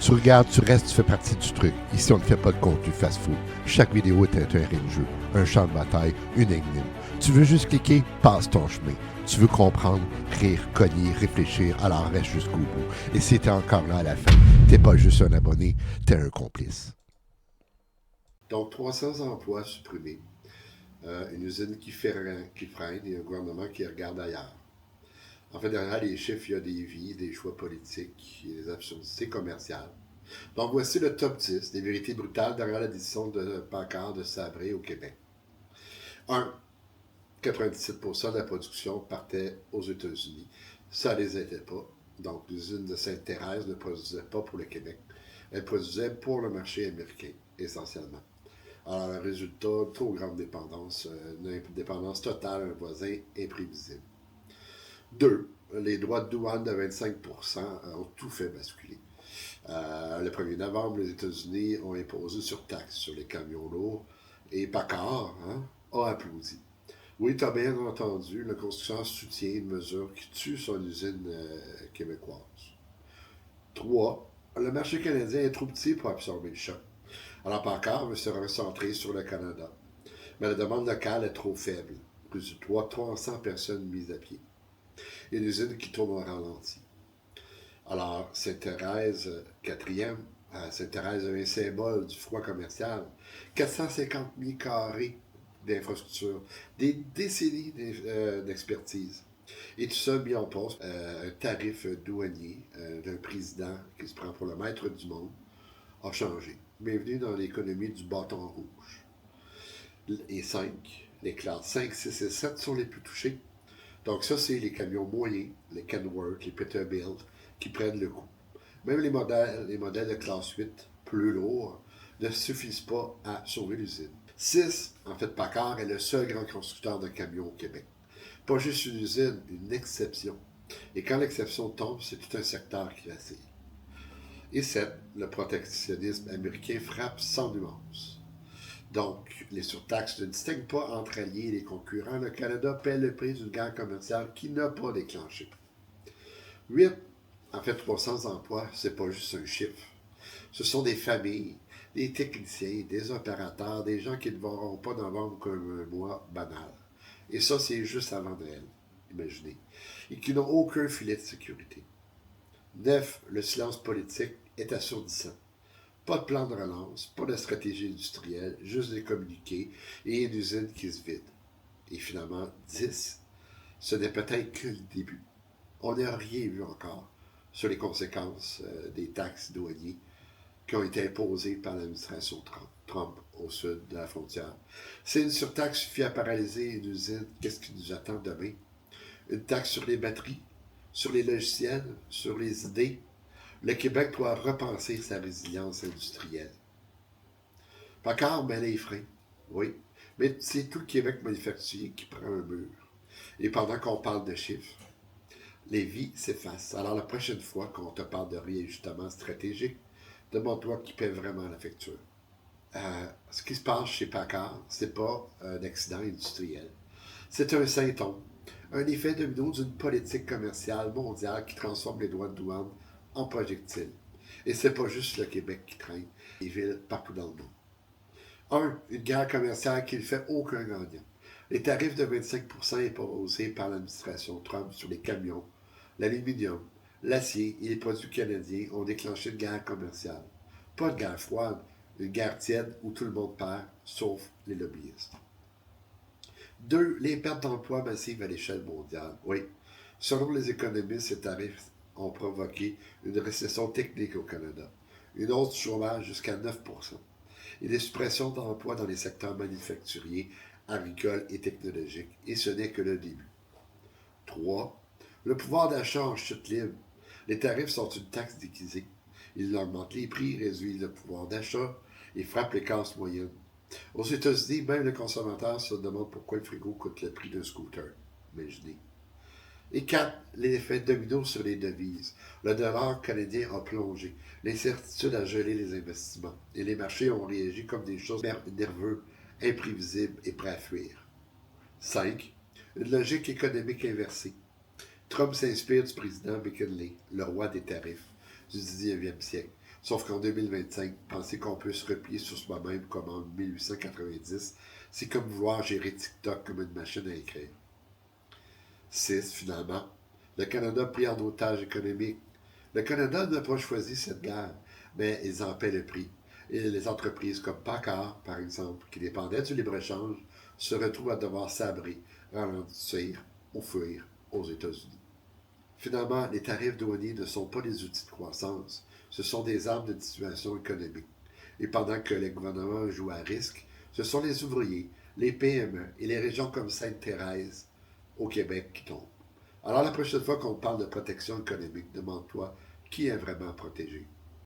Tu regardes, tu restes, tu fais partie du truc. Ici, on ne fait pas de contenu fast-food. Chaque vidéo est un terrain de jeu, un champ de bataille, une énigme. Tu veux juste cliquer, passe ton chemin. Tu veux comprendre, rire, cogner, réfléchir, alors reste jusqu'au bout. Et si t'es encore là à la fin, t'es pas juste un abonné, t'es un complice. Donc, 300 emplois supprimés, une usine qui freine et un gouvernement qui regarde ailleurs. En fait, derrière les chiffres, il y a des vies, des choix politiques et des absurdités commerciales. Donc, voici le top 10 des vérités brutales derrière la décision de Packard de sabrer au Québec. 1. 97% de la production partait aux États-Unis. Ça ne les aidait pas. Donc, l'usine de Sainte-Thérèse ne produisait pas pour le Québec. Elle produisait pour le marché américain, essentiellement. Alors, le résultat, trop grande dépendance, une dépendance totale à un voisin imprévisible. 2. Les droits de douane de 25% ont tout fait basculer. Le 1er novembre, les États-Unis ont imposé une surtaxe sur les camions lourds et Packard a applaudi. Oui, tu as bien entendu, le constructeur soutient une mesure qui tue son usine québécoise. 3. Le marché canadien est trop petit pour absorber le choc. Alors Packard veut se recentrer sur le Canada. Mais la demande locale est trop faible. Plus de 300 personnes mises à pied. Une usine qui tourne au ralenti. Alors, Sainte-Thérèse, quatrième, Sainte-Thérèse est un symbole du froid commercial. 450 000 carrés d'infrastructures, des décennies d'expertise. Et tout ça mis en pause, un tarif douanier d'un président qui se prend pour le maître du monde a changé. Bienvenue dans l'économie du bâton rouge. Et 5, les classes 5, 6 et 7 sont les plus touchés. Donc ça, c'est les camions moyens, les Kenworth, les Peterbilt, qui prennent le coup. Même les modèles de classe 8, plus lourds, ne suffisent pas à sauver l'usine. 6, en fait, Packard est le seul grand constructeur de camions au Québec. Pas juste une usine, une exception. Et quand l'exception tombe, c'est tout un secteur qui vacille. Et 7, le protectionnisme américain frappe sans nuance. Donc, les surtaxes ne distinguent pas entre alliés et les concurrents. Le Canada paie le prix d'une guerre commerciale qui n'a pas déclenché. 8. En fait, 300 emplois, c'est pas juste un chiffre. Ce sont des familles, des techniciens, des opérateurs, des gens qui ne vont pas novembre comme un mois banal. Et ça, c'est juste avant Noël, imaginez. Et qui n'ont aucun filet de sécurité. 9. Le silence politique est assourdissant. Pas de plan de relance, pas de stratégie industrielle, juste des communiqués et une usine qui se vide. Et finalement, 10. Ce n'est peut-être que le début. On n'a rien vu encore sur les conséquences des taxes douanières qui ont été imposées par l'administration Trump au sud de la frontière. Si une surtaxe suffit à paralyser une usine, qu'est-ce qui nous attend demain? Une taxe sur les batteries, sur les logiciels, sur les idées. Le Québec doit repenser sa résilience industrielle. Packard met les freins, oui, mais c'est tout le Québec manufacturier qui prend un mur. Et pendant qu'on parle de chiffres, les vies s'effacent. Alors la prochaine fois qu'on te parle de réajustement stratégique, demande-toi qui paie vraiment la facture. Ce qui se passe chez Packard, c'est pas un accident industriel. C'est un symptôme, un effet domino d'une politique commerciale mondiale qui transforme les droits de douane en projectiles. Et c'est pas juste le Québec qui traîne, les villes partout dans le monde. 1. Une guerre commerciale qui ne fait aucun gagnant. Les tarifs de 25% imposés par l'administration Trump sur les camions, l'aluminium, l'acier et les produits canadiens ont déclenché une guerre commerciale. Pas de guerre froide, une guerre tiède où tout le monde perd, sauf les lobbyistes. 2. Les pertes d'emplois massives à l'échelle mondiale. Oui. Selon les économistes, ces tarifs ont provoqué une récession technique au Canada, une hausse du chômage jusqu'à 9%, et des suppressions d'emplois dans les secteurs manufacturiers, agricoles et technologiques. Et ce n'est que le début. 3. Le pouvoir d'achat en chute libre. Les tarifs sont une taxe déguisée. Ils augmentent les prix, réduisent le pouvoir d'achat et frappent les classes moyennes. Aux États-Unis, même le consommateur se demande pourquoi le frigo coûte le prix d'un scooter. Imaginez. Et 4. L'effet domino sur les devises. Le dollar canadien a plongé. L'incertitude a gelé les investissements. Et les marchés ont réagi comme des choses nerveux, imprévisibles et prêts à fuir. 5. Une logique économique inversée. Trump s'inspire du président McKinley, le roi des tarifs du 19e siècle. Sauf qu'en 2025, penser qu'on peut se replier sur soi-même comme en 1890, c'est comme vouloir gérer TikTok comme une machine à écrire. 6. Finalement, le Canada pris en otage économique. Le Canada n'a pas choisi cette guerre, mais ils en paient le prix. Et les entreprises comme Packard, par exemple, qui dépendaient du libre-échange, se retrouvent à devoir sabrer, ralentir ou fuir aux États-Unis. Finalement, les tarifs douaniers ne sont pas des outils de croissance, ce sont des armes de dissuasion économique. Et pendant que les gouvernements jouent à risque, ce sont les ouvriers, les PME et les régions comme Sainte-Thérèse au Québec qui tombent. Alors la prochaine fois qu'on parle de protection économique, demande-toi qui est vraiment protégé.